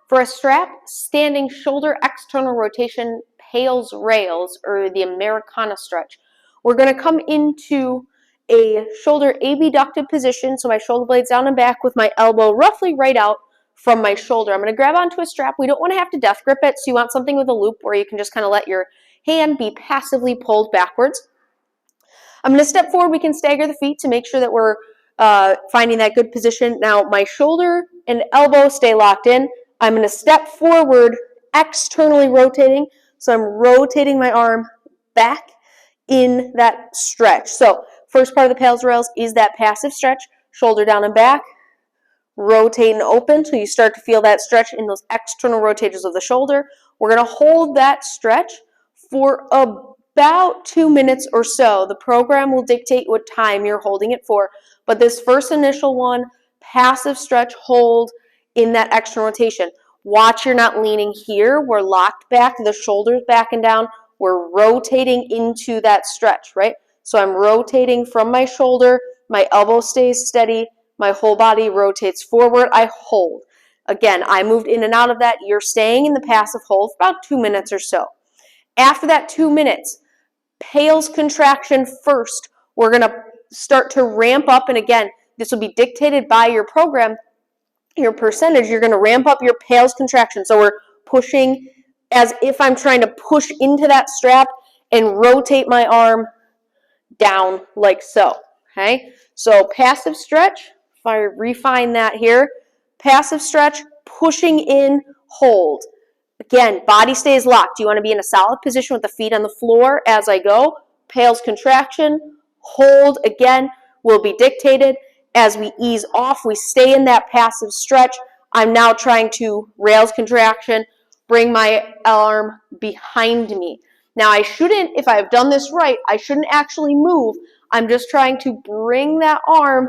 For a strap, standing shoulder external rotation, PAILS rails, or the Americana stretch. We're going to come into a shoulder abducted position, so my shoulder blades down and back with my elbow roughly right out from my shoulder. I'm going to grab onto a strap. We don't want to have to death grip it, so you want something with a loop where you can just kind of let your hand be passively pulled backwards. I'm going to step forward. We can stagger the feet to make sure that we're finding that good position. Now, my shoulder and elbow stay locked in. I'm going to step forward, externally rotating. So I'm rotating my arm back in that stretch. So first part of the PAILS rails is that passive stretch, shoulder down and back, rotate and open till you start to feel that stretch in those external rotators of the shoulder. We're going to hold that stretch for about 2 minutes or so. The program will dictate what time you're holding it for, but this first initial one, passive stretch, hold in that external rotation. Watch you're not leaning here. We're locked back, the shoulders back and down. We're rotating into that stretch, right? So I'm rotating from my shoulder, my elbow stays steady, my whole body rotates forward, I hold. Again, I moved in and out of that. You're staying in the passive hold for about 2 minutes or so. After that 2 minutes, PAILS contraction first. We're going to start to ramp up, and again, this will be dictated by your program, your percentage. You're going to ramp up your PAILS contraction. So we're pushing as if I'm trying to push into that strap and rotate my arm down like so. Okay, so passive stretch, if I refine that here, passive stretch, pushing in, hold. Again, body stays locked. You want to be in a solid position with the feet on the floor as I go. PAILS contraction, hold, again, will be dictated. As we ease off, we stay in that passive stretch. I'm now trying to rails contraction, bring my arm behind me. Now I shouldn't, if I've done this right, I shouldn't actually move. I'm just trying to bring that arm,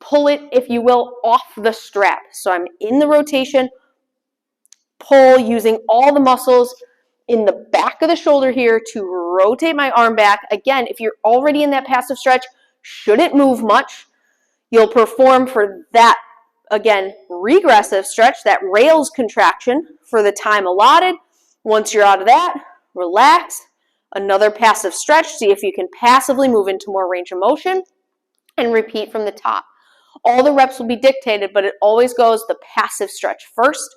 pull it, if you will, off the strap. So I'm in the rotation, pull using all the muscles in the back of the shoulder here to rotate my arm back. Again, if you're already in that passive stretch, shouldn't move much. You'll perform for that, again, regressive stretch, that rails contraction for the time allotted. Once you're out of that, relax. Another passive stretch. See if you can passively move into more range of motion and repeat from the top. All the reps will be dictated, but it always goes the passive stretch first,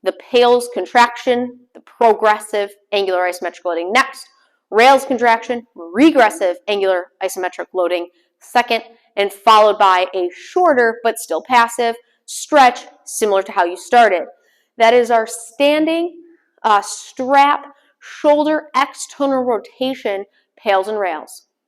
the PAILS contraction, the progressive angular isometric loading next, rails contraction, regressive angular isometric loading second, and followed by a shorter but still passive stretch similar to how you started. That is our standing strap shoulder external rotation PAILS and rails.